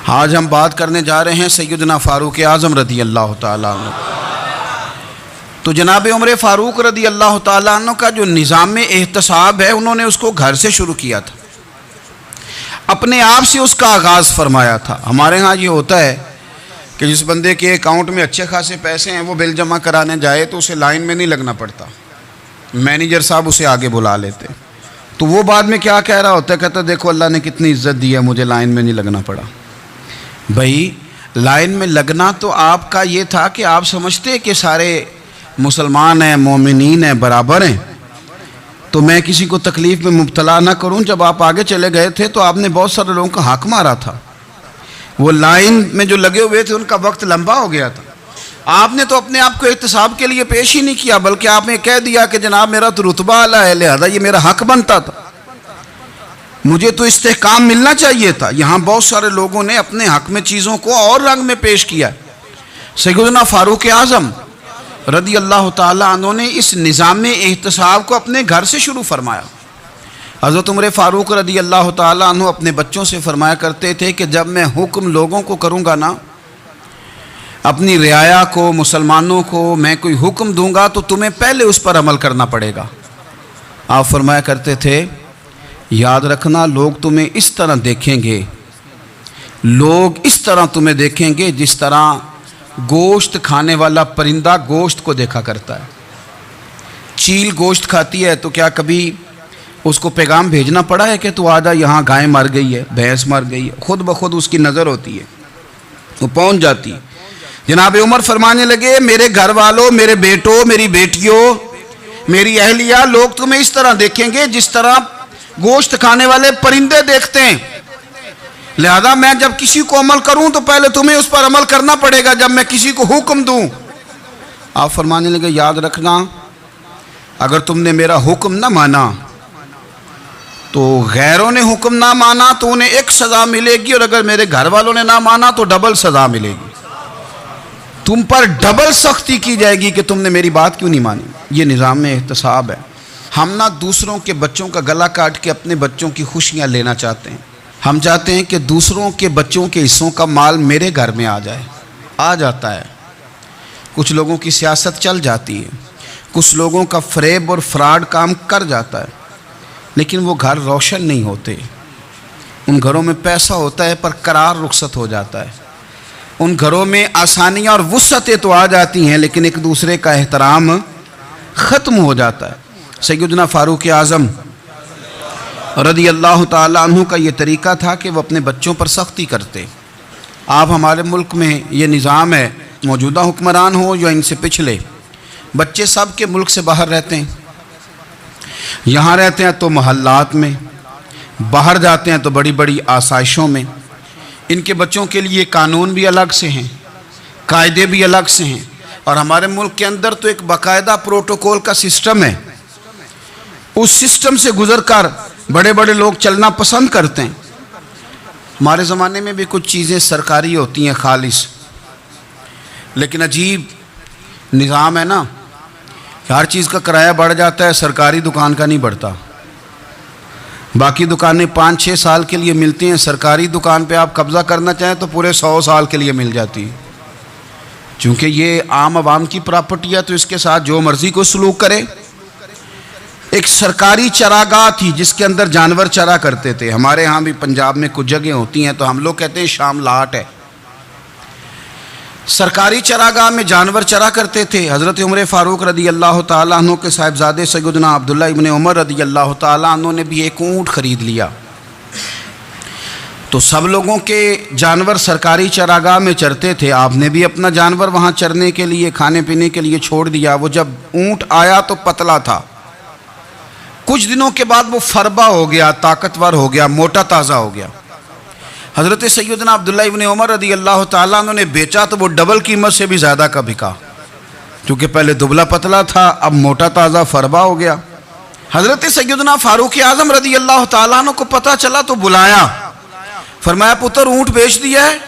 आज हम बात करने जा रहे हैं सैयदना फ़ारूक आज़म रदी अल्लाह ताला अन्हु। तो जनाब उमर फ़ारूक रदी अल्लाह ताला अन्हु का जो निज़ाम एहतसाब है, उन्होंने उसको घर से शुरू किया था, अपने आप से उसका आगाज़ फरमाया था। हमारे यहाँ ये होता है कि जिस बंदे के अकाउंट में अच्छे खासे पैसे हैं वो बिल जमा कराने जाए तो उसे लाइन में नहीं लगना पड़ता, मैनेजर साहब उसे आगे बुला लेते। तो वो बाद में क्या कह रहा होता है, कहता देखो अल्लाह ने कितनी इज्जत दी है, मुझे लाइन में नहीं लगना पड़ा। भाई लाइन में लगना तो आपका ये था कि आप समझते कि सारे मुसलमान हैं, मोमिनीन हैं, बराबर हैं, तो मैं किसी को तकलीफ़ में मुब्तला ना करूं। जब आप आगे चले गए थे तो आपने बहुत सारे लोगों का हक मारा था, वो लाइन में जो लगे हुए थे उनका वक्त लंबा हो गया था। आपने तो अपने आप को एहतसाब के लिए पेश ही नहीं किया, बल्कि आपने कह दिया कि जनाब मेरा तो रुतबा आला है, लिहाजा ये मेरा हक बनता था, मुझे तो इस्तेहकाम मिलना चाहिए था। यहाँ बहुत सारे लोगों ने अपने हक में चीज़ों को और रंग में पेश किया। सैयदना फ़ारूक आज़म रदी अल्लाह ताला अन्हु ने इस निज़ाम एहतसाब को अपने घर से शुरू फरमाया। हज़रत उमर फ़ारूक रदी अल्लाह ताला अन्हु अपने बच्चों से फरमाया करते थे कि जब मैं हुक्म लोगों को करूँगा ना, अपनी रियाया को, मुसलमानों को मैं कोई हुक्म दूँगा तो तुम्हें पहले उस पर अमल करना पड़ेगा। आप फरमाया करते थे, याद रखना लोग तुम्हें इस तरह देखेंगे, लोग इस तरह तुम्हें देखेंगे जिस तरह गोश्त खाने वाला परिंदा गोश्त को देखा करता है। चील गोश्त खाती है तो क्या कभी उसको पैगाम भेजना पड़ा है कि तू आजा यहाँ गाय मर गई है, भैंस मर गई है? खुद ब खुद उसकी नज़र होती है, वो पहुँच जाती है। जनाब उमर फरमाने लगे, मेरे घर वालों, मेरे बेटों, मेरी बेटियों, मेरी अहलिया, लोग तुम्हें इस तरह देखेंगे जिस तरह गोश्त खाने वाले परिंदे देखते हैं। लिहाजा मैं जब किसी को अमल करूं तो पहले तुम्हें उस पर अमल करना पड़ेगा जब मैं किसी को हुक्म दूं। आप फरमाने लगे, याद रखना अगर तुमने मेरा हुक्म ना माना तो गैरों ने हुक्म ना माना तो उन्हें एक सज़ा मिलेगी, और अगर मेरे घर वालों ने ना माना तो डबल सज़ा मिलेगी। तुम पर डबल सख्ती की जाएगी कि तुमने मेरी बात क्यों नहीं मानी। ये निज़ाम में एहतसाब है। हम ना दूसरों के बच्चों का गला काट के अपने बच्चों की खुशियाँ लेना चाहते हैं। हम चाहते हैं कि दूसरों के बच्चों के हिस्सों का माल मेरे घर में आ जाए, आ जाता है। कुछ लोगों की सियासत चल जाती है, कुछ लोगों का फ़रेब और फ्रॉड काम कर जाता है, लेकिन वो घर रोशन नहीं होते। उन घरों में पैसा होता है पर करार रुखसत हो जाता है। उन घरों में आसानियाँ और वुसअतें तो आ जाती हैं, लेकिन एक दूसरे का एहतराम ख़त्म हो जाता है। सैयदना फ़ारूक आज़म रदी अल्लाह ताला अन्हु का ये तरीक़ा था कि वो अपने बच्चों पर सख्ती करते। आप हमारे मुल्क में ये निज़ाम है, मौजूदा हुक्मरान हो या इनसे पिछले, बच्चे सब के मुल्क से बाहर रहते हैं। यहाँ रहते हैं तो महल्लात में, बाहर जाते हैं तो बड़ी बड़ी आसाइशों में। इनके बच्चों के लिए कानून भी अलग से हैं, कायदे भी अलग से हैं, और हमारे मुल्क के अंदर तो एक बाकायदा प्रोटोकॉल का सिस्टम है। उस सिस्टम से गुजरकर बड़े बड़े लोग चलना पसंद करते हैं। हमारे ज़माने में भी कुछ चीज़ें सरकारी होती हैं खालिस, लेकिन अजीब निज़ाम है ना, हर चीज़ का किराया बढ़ जाता है, सरकारी दुकान का नहीं बढ़ता। बाकी दुकानें 5-6 साल के लिए मिलती हैं, सरकारी दुकान पे आप कब्ज़ा करना चाहें तो पूरे 100 साल के लिए मिल जाती है। चूँकि ये आम आवाम की प्रॉपर्टी है तो इसके साथ जो मर्ज़ी को सलूक करे। एक सरकारी चरागाह थी जिसके अंदर जानवर चरा करते थे। हमारे यहाँ भी पंजाब में कुछ जगह होती हैं तो हम लोग कहते हैं शामलाट है। सरकारी चरागाह में जानवर चरा करते थे। हज़रत उमर फ़ारूक रदी अल्लाह ताला अन्हु के साहिबजादे सैयदना अब्दुल्ला इब्न उमर रदी अल्लाह ताला अन्हु ने भी एक ऊँट ख़रीद लिया। तो सब लोगों के जानवर सरकारी चरागाह में चरते थे, आपने भी अपना जानवर वहाँ चरने के लिए, खाने पीने के लिए छोड़ दिया। वो जब ऊँट आया तो पतला था, कुछ दिनों के बाद वो फरबा हो गया, ताकतवर हो गया, मोटा ताज़ा हो गया। हज़रत सैयदना अब्दुल्ला इब्न उमर रदी अल्लाह ताला अन्हु ने बेचा तो वो डबल कीमत से भी ज़्यादा का बिका, क्योंकि पहले दुबला पतला था, अब मोटा ताज़ा फरबा हो गया। हज़रत सैयदना फ़ारूक आज़म रदी अल्लाह ताला अन्हु को पता चला तो बुलाया, फरमाया पुत्र ऊँट बेच दिया है?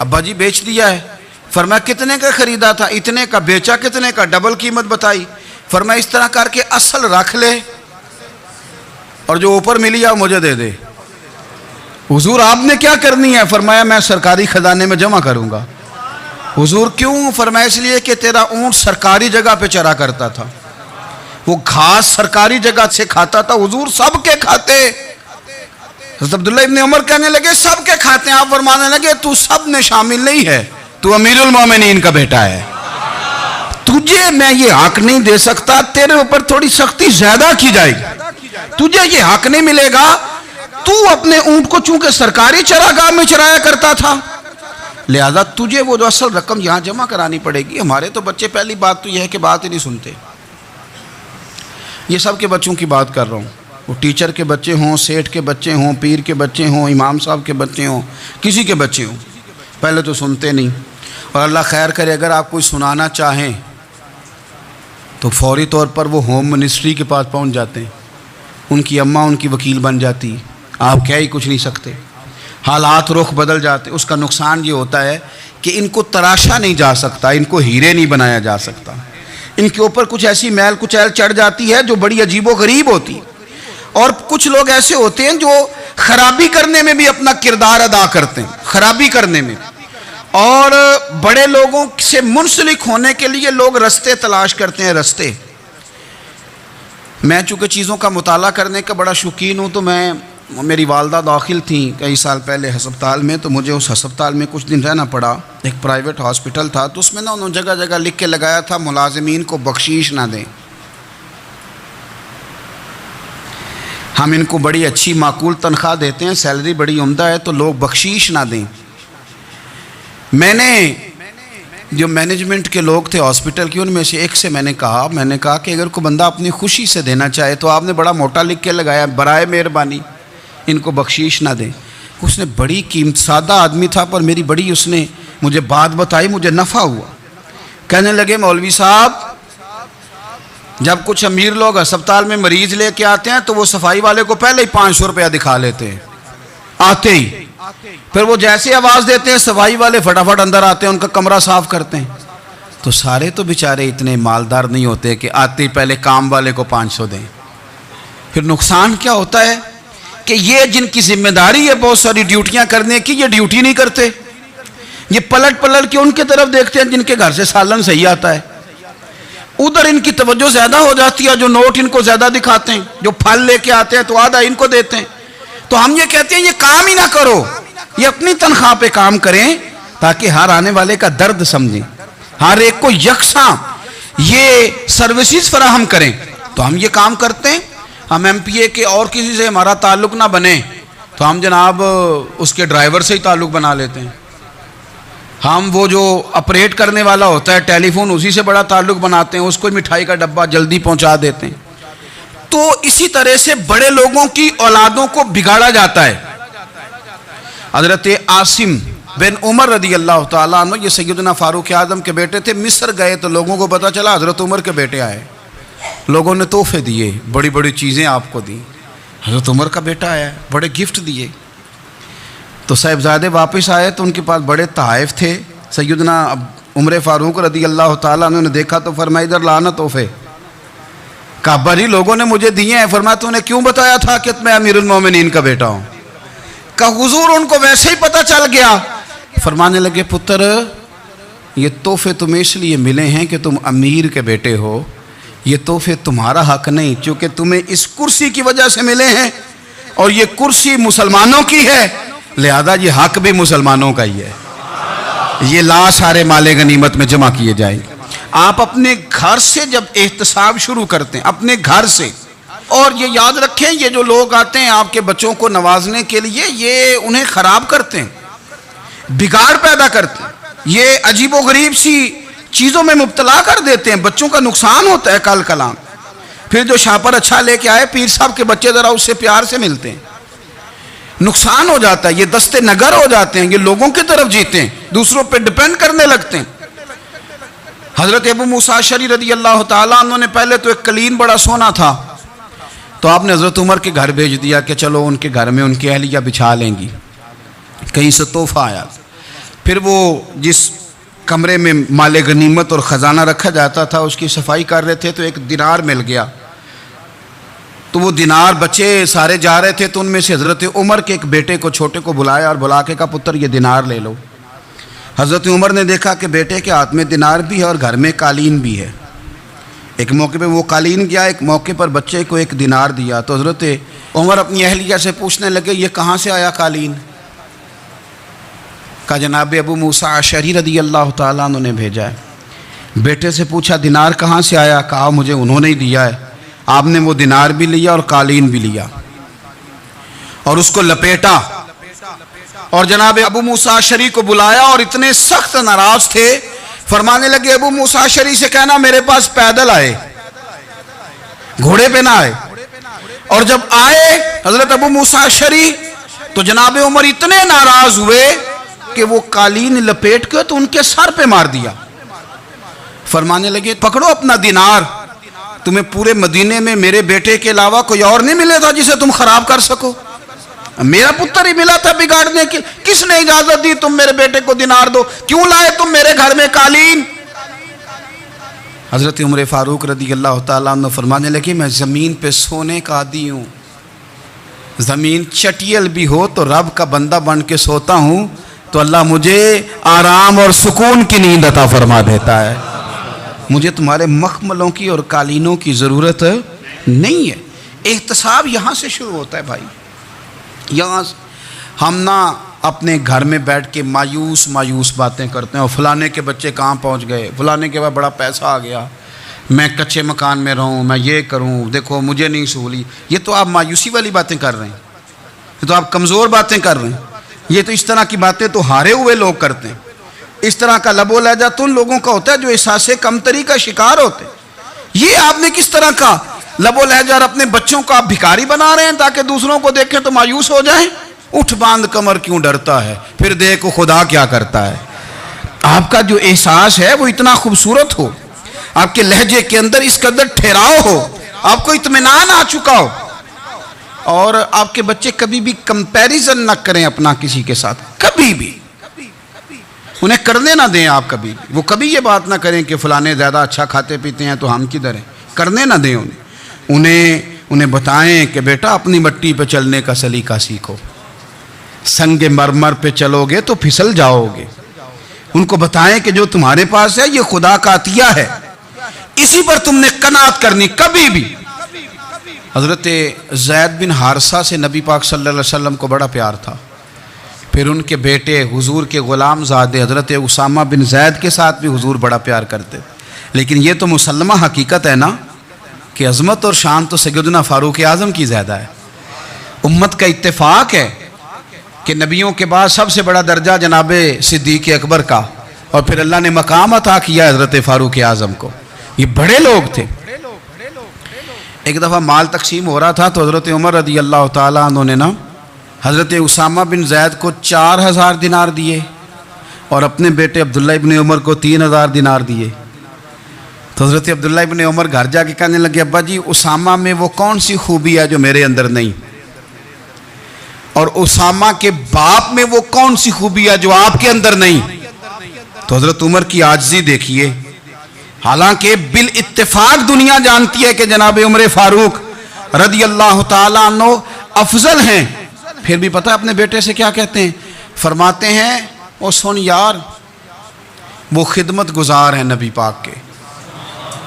अब्बा जी बेच दिया है। फरमाया कितने का ख़रीदा था? इतने का। बेचा कितने का? डबल कीमत बताई। फरमाया इस तरह करके असल रख ले और जो ऊपर मिली आ मुझे दे दे। हुजूर आपने क्या करनी है? फरमाया मैं सरकारी खजाने में जमा करूंगा। हुजूर क्यों? फरमाया इसलिए कि तेरा ऊंट सरकारी जगह पे चरा करता था, वो घास सरकारी जगह से खाता था। हुजूर सबके खाते। हज़रत अब्दुल्ला इब्न उमर कहने लगे सबके खाते हैं। आप फरमाने लगे तू सब में शामिल नहीं है, तू अमीरुल मोमिनीन का बेटा है, तुझे मैं ये हक नहीं दे सकता, तेरे ऊपर थोड़ी सख्ती ज्यादा की जाएगी, तुझे ये हक नहीं मिलेगा। तू अपने ऊंट को चूंकि सरकारी चरागाह में चराया करता था, लिहाजा तुझे वो जो असल रकम यहां जमा करानी पड़ेगी। हमारे तो बच्चे, पहली बात तो यह है कि बात ही नहीं सुनते। ये सब के बच्चों की बात कर रहा हूँ, वो टीचर के बच्चे हों, सेठ के बच्चे हों, पीर के बच्चे हों, इमाम साहब के बच्चे हों, किसी के बच्चे हों, पहले तो सुनते नहीं। और अल्लाह खैर करे, अगर आप कोई सुनाना चाहें तो फौरी तौर पर वो होम मिनिस्ट्री के पास पहुंच जाते हैं, उनकी अम्मा उनकी वकील बन जाती है, आप क्या ही कुछ नहीं सकते, हालात रुख बदल जाते। उसका नुकसान ये होता है कि इनको तराशा नहीं जा सकता, इनको हीरे नहीं बनाया जा सकता, इनके ऊपर कुछ ऐसी मैल कुचैल चढ़ जाती है जो बड़ी अजीबो गरीब होती। और कुछ लोग ऐसे होते हैं जो खराबी करने में भी अपना किरदार अदा करते हैं, खराबी करने में। और बड़े लोगों से मुंसलिक होने के लिए लोग रास्ते तलाश करते हैं, रास्ते। मैं चूँकि चीज़ों का मुताला करने का बड़ा शौकीन हूँ, तो मेरी वालदा दाखिल थी कई साल पहले हस्पताल में, तो मुझे उस हस्पताल में कुछ दिन रहना पड़ा। एक प्राइवेट हॉस्पिटल था, तो उसमें ना उन्होंने जगह जगह लिख के लगाया था मुलाजिमीन को बख्शीश ना दें, हम इनको बड़ी अच्छी माकूल तनख्वाह देते हैं, सैलरी बड़ी उम्दा है, तो लोग बख्शीश ना दें। मैंने जो मैनेजमेंट के लोग थे हॉस्पिटल के, उनमें से एक से मैंने कहा कि अगर कोई बंदा अपनी खुशी से देना चाहे तो आपने बड़ा मोटा लिख के लगाया, बराए मेहरबानी इनको बख्शीश ना दें। उसने बड़ी कीमत, सादा आदमी था, पर मेरी बड़ी उसने मुझे बात बताई, मुझे नफ़ा हुआ। कहने लगे मौलवी साहब, जब कुछ अमीर लोग अस्पताल में मरीज लेके आते हैं तो वो सफाई वाले को पहले ही 500 रुपया दिखा लेते हैं आते ही, फिर वो जैसे आवाज़ देते हैं सफाई वाले फटाफट अंदर आते हैं, उनका कमरा साफ करते हैं। तो सारे तो बेचारे इतने मालदार नहीं होते कि आते ही पहले काम वाले को 500 दें। फिर नुकसान क्या होता है कि ये जिनकी जिम्मेदारी है बहुत सारी ड्यूटियां करने की, ये ड्यूटी नहीं करते, ये पलट पलट के उनके तरफ देखते हैं जिनके घर से सालन सही आता है, उधर इनकी तवज्जो ज्यादा हो जाती है, जो नोट इनको ज्यादा दिखाते हैं, जो फल लेके आते हैं तो आधा इनको देते हैं। तो हम ये कहते हैं ये काम ही ना करो, ये अपनी तनख्वाह पे काम करें ताकि हर आने वाले का दर्द समझें, हर एक को यकसा ये सर्विसेज फराहम करें। तो हम ये काम करते हैं। हम एमपीए के और किसी से हमारा ताल्लुक ना बने तो हम जनाब उसके ड्राइवर से ही ताल्लुक बना लेते हैं। हम वो जो ऑपरेट करने वाला होता है टेलीफोन, उसी से बड़ा ताल्लुक बनाते हैं, उसको मिठाई का डब्बा जल्दी पहुंचा देते हैं। तो इसी तरह से बड़े लोगों की औलादों को बिगाड़ा जाता है। हजरत आसिम बिन उमर रदी अल्लाह तआला अन्हु, ये सैयदना फारूक आजम के बेटे थे, मिस्र गए तो लोगों को पता चला हजरत उमर के बेटे आए, लोगों ने तोहफे दिए, बड़ी बड़ी चीज़ें आपको दी, हजरत उमर का बेटा आया, बड़े गिफ्ट दिए। तो साहिबजादे वापस आए तो उनके पास बड़े तोहफे थे। सैयदना उमर फारूक रदी अल्लाह तआला अन्हु ने देखा तो फरमाया इधर लाना तोहफे। कहा बड़ी लोगों ने मुझे दिए हैं। फरमाया तूने क्यों बताया था कि मैं अमीरुल मोमिनीन का बेटा हूँ? कहा हुजूर उनको वैसे ही पता चल गया। फरमाने लगे पुत्र ये तोहफे तुम्हें इसलिए मिले हैं कि तुम अमीर के बेटे हो, ये तोहफे तुम्हारा हक नहीं, क्योंकि तुम्हें इस कुर्सी की वजह से मिले हैं और ये कुर्सी मुसलमानों की है, लिहाजा ये हक भी मुसलमानों का ही है। ये ला सारे माले गनीमत में जमा किए जाएंगे। आप अपने घर से जब एहतसाब शुरू करते हैं, अपने घर से, और ये याद रखें ये जो लोग आते हैं आपके बच्चों को नवाजने के लिए, ये उन्हें खराब करते हैं, बिगाड़ पैदा करते हैं, ये अजीबो गरीब सी चीज़ों में मुब्तला कर देते हैं, बच्चों का नुकसान होता है कल कलाम। फिर जो शापर अच्छा लेके आए पीर साहब के बच्चे ज़रा उससे प्यार से मिलते हैं, नुकसान हो जाता है, ये दस्ते नगर हो जाते हैं, ये लोगों की तरफ जीते हैं, दूसरों पे डिपेंड करने लगते हैं। हजरत अबू मूसा अशअरी रदी अल्लाह तआला अन्हु ने पहले तो एक कलीन बड़ा सोना था, तो आपने हजरत उमर के घर भेज दिया कि चलो उनके घर में उनकी अहलिया बिछा लेंगी। कहीं से तोहफा आया, फिर वो जिस कमरे में माले गनीमत और ख़जाना रखा जाता था उसकी सफाई कर रहे थे तो एक दिनार मिल गया। तो वो दिनार बच्चे सारे जा रहे थे, तो उनमें से हज़रत उमर के एक बेटे को, छोटे को बुलाया और बुला के कहा पुत्र ये दिनार ले लो। हज़रत उमर ने देखा कि बेटे के हाथ में दिनार भी है और घर में कालीन भी है। एक मौके पे वो कालीन गया, एक मौके पर बच्चे को एक दिनार दिया। तो हज़रत उमर अपनी अहलिया से पूछने लगे ये कहाँ से आया कालीन? का जनाब अबू मूसा अशरी रदी अल्लाह ताला अन्हु ने भेजा है। बेटे से पूछा दिनार कहाँ से आया? कहा मुझे उन्होंने ही दिया है। आपने वो दिनार भी लिया और कालीन भी लिया और उसको लपेटा और जनाब अबू मूसा अशरी को बुलाया और इतने सख्त नाराज थे, फरमाने लगे अबू मूसा अशरी से कहना मेरे पास पैदल आए, घोड़े पे ना आए। और जब आए हजरत अबू मूसा अशरी तो जनाब उमर इतने नाराज हुए कि वो कालीन लपेट के तो उनके सर पे मार दिया। फरमाने लगे पकड़ो अपना दिनार, तुम्हें पूरे मदीने में मेरे बेटे के अलावा कोई और नहीं मिले था जिसे तुम खराब कर सको। मेरा पुत्र ही मिला था बिगाड़ने की, किसने इजाजत दी तुम मेरे बेटे को दिनार दो? क्यों लाए तुम मेरे घर में कालीन? हजरत उमर फारूक रदी अल्लाह ताला अन्हु फरमाने लगे मैं ज़मीन पे सोने का आदी हूँ, ज़मीन चटियल भी हो तो रब का बंदा बन के सोता हूँ तो अल्लाह मुझे आराम और सुकून की नींद अता फरमा देता है। मुझे तुम्हारे मखमलों की और कालीनों की ज़रूरत नहीं है। एहतसाब यहाँ से शुरू होता है भाई। यहाँ हम ना अपने घर में बैठ के मायूस मायूस बातें करते हैं और फलाने के बच्चे कहाँ पहुँच गए, फलाने के बाद बड़ा पैसा आ गया, मैं कच्चे मकान में रहूँ, मैं ये करूँ, देखो मुझे नहीं सहूली। ये तो आप मायूसी वाली बातें कर रहे हैं, ये तो आप कमज़ोर बातें कर रहे हैं। ये तो इस तरह की बातें तो हारे हुए लोग करते हैं। इस तरह का लबो लहजा तो उन लोगों का होता है जो एहसास कमतरी का शिकार होते हैं। ये आपने किस तरह का लबो लहजा, अपने बच्चों को आप भिखारी बना रहे हैं ताकि दूसरों को देखें तो मायूस हो जाएं। उठ बांध कमर क्यों डरता है, फिर देखो खुदा क्या करता है। आपका जो एहसास है वो इतना खूबसूरत हो, आपके लहजे के अंदर इस कदर ठहराव हो, आपको इत्मीनान आ चुका हो, और आपके बच्चे कभी भी कंपैरिजन ना करें अपना किसी के साथ, कभी भी उन्हें करने ना दें आप कभी भी। वो कभी ये बात ना करें कि फलाने ज़्यादा अच्छा खाते पीते हैं तो हम किधर हैं, करने ना दें उन्हें बताएं कि बेटा अपनी मट्टी पे चलने का सलीका सीखो, संगे मरमर पे चलोगे तो फिसल जाओगे। उनको बताएं कि जो तुम्हारे पास है ये खुदा का अतिया है, इसी पर तुमने कनात करनी कभी भी। हज़रत ज़ैद बिन हारसा से नबी पाक सल्लल्लाहु अलैहि वसल्लम को बड़ा प्यार था। फिर उनके बेटे हुजूर के ग़ुलाम ज़ादे हज़रत उसामा बिन ज़ैद के साथ भी हुजूर बड़ा प्यार करते। लेकिन ये तो मुसल्लमा हकीकत है ना कि अज़मत और शान तो सैयदना फ़ारूक आज़म की ज़्यादा है। उम्मत का इत्तेफाक है कि नबियों के बाद सबसे बड़ा दर्जा जनाबे सिद्दीक़ अकबर का, और फिर अल्लाह ने मकाम अता किया हज़रत फ़ारूक आज़म को। ये बड़े लोग थे। एक दफ़ा माल तकसीम हो रहा था तो हज़रत उमर रदी अल्लाह ताला अन्हु ने ना हज़रत उसामा बिन ज़ैद को 4000 दिनार दिए और अपने बेटे अब्दुल्ला इब्न उमर को 3000 दिनार दिए। तो हज़रत अब्दुल्ला इब्न उमर घर जाके कहने लगे अब्बा जी उसामा में वो कौन सी खूबी है जो मेरे अंदर नहीं, और उसामा के बाप में वो कौन सी खूबी है जो आपके अंदर नहीं। तो हज़रत उमर की आजिज़ी देखिए, हालांकि बिल इत्तेफाक दुनिया जानती है कि जनाब उमर फारूक रदी अल्लाह ताला अन्हु अफजल हैं, फिर भी पता अपने बेटे से क्या कहते हैं, फरमाते हैं ओ सुन यार वो खिदमत गुजार हैं नबी पाक के,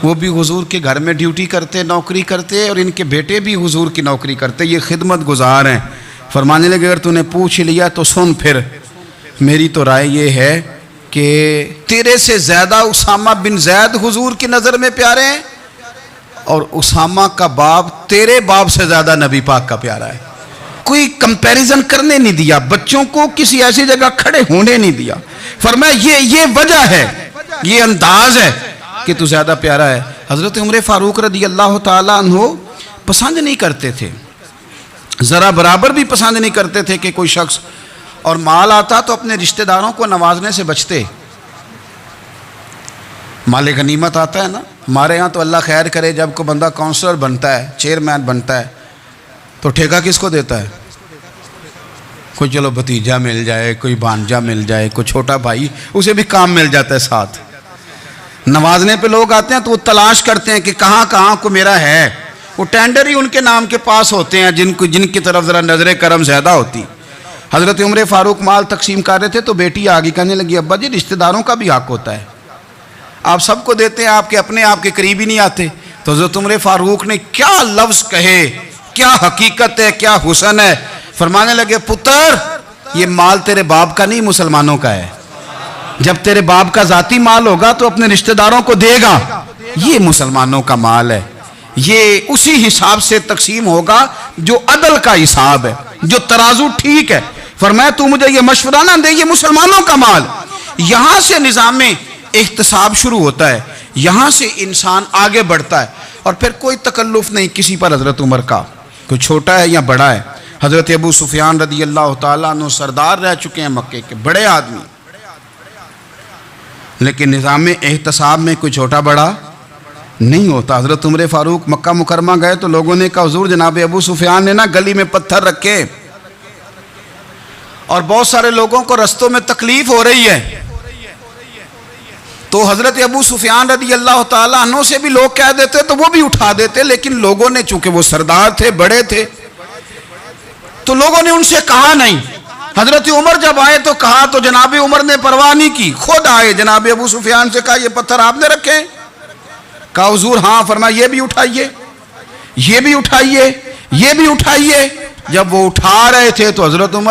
वो भी हुजूर के घर में ड्यूटी करते, नौकरी करते, और इनके बेटे भी हुजूर की नौकरी करते, ये खिदमत गुजार हैं। फरमाने लगे अगर तूने पूछ लिया तो सुन, फिर मेरी तो राय ये है कि तेरे से ज़्यादा उसामा बिन ज़ैद हुजूर की नज़र में प्यारे हैं, और उसामा का बाप तेरे बाप से ज़्यादा नबी पाक का प्यारा है। कोई कंपैरिजन करने नहीं दिया, बच्चों को किसी ऐसी जगह खड़े होने नहीं दिया। फरमाया ये वजह है, ये अंदाज है कि तू ज़्यादा प्यारा है। हज़रत उमर फारूक रदी अल्लाह ताला अन्हु पसंद नहीं करते थे, ज़रा बराबर भी पसंद नहीं करते थे कि कोई शख्स और माल आता तो अपने रिश्तेदारों को नवाजने से बचते। माल गनीमत आता है ना, हमारे यहाँ तो अल्लाह खैर करे जब कोई बंदा काउंसलर बनता है, चेयरमैन बनता है, तो ठेका किसको देता है? कोई चलो भतीजा मिल जाए, कोई भांजा मिल जाए, कोई छोटा भाई, उसे भी काम मिल जाता है साथ। नवाजने पे लोग आते हैं तो वो तलाश करते हैं कि कहाँ कहाँ को मेरा है, वो टेंडर ही उनके नाम के पास होते हैं जिनकी तरफ ज़रा नज़र करम ज़्यादा होती। हज़रत उमर फ़ारूक माल तकसीम कर रहे थे तो बेटी आगे कहने लगी, अब्बा जी रिश्तेदारों का भी हक होता है, आप सबको देते हैं, आपके अपने आपके करीब ही नहीं आते। तो हज़रत उमर फ़ारूक ने क्या लफ्ज़ कहे, क्या हकीकत है, क्या हुस्न है। फरमाने लगे, पुत्र ये माल तेरे बाप का नहीं मुसलमानों का है। जब तेरे बाप का जाती माल होगा तो अपने रिश्तेदारों को देगा, ये मुसलमानों का माल है, ये उसी हिसाब से तकसीम होगा जो अदल का हिसाब है, जो तराजू ठीक है। फरमाया तू मुझे ये मशवरा ना दे, ये मुसलमानों का माल। यहां से निज़ाम में एहतसाब शुरू होता है, यहां से इंसान आगे बढ़ता है और फिर कोई तकल्लुफ नहीं किसी पर। हजरत उमर का कोई छोटा है या बड़ा है। हजरत अबू सुफियान रदी अल्लाह ताला अन्हु सरदार रह चुके हैं मक्के के, बड़े आदमी, लेकिन निज़ाम में एहतसाब में कोई छोटा बड़ा नहीं होता। हजरत उमर फ़ारूक मक्का मुकरमा गए तो लोगों ने कहा, हुजूर जनाब अबू सुफियान ने ना गली में पत्थर रखे और बहुत सारे लोगों को रस्तों में तकलीफ हो रही है। तो हजरत अबू सुफियान रदी अल्लाह ताला अन्हु से भी लोग कह देते तो वो भी उठा देते, लेकिन लोगों ने, चूंकि वो सरदार थे, बड़े थे, तो लोगों ने उनसे कहा नहीं। हजरत उमर जब आए तो कहा तो जनाब उमर ने परवाह नहीं की, खुद आए, जनाब अबू सुफियान से कहा ये पत्थर आपने रखे? कहा हुजूर हाँ। फरमाया ये भी उठाइए, ये भी उठाइए, ये भी उठाइए। जब वो उठा रहे थे तो हजरत उमर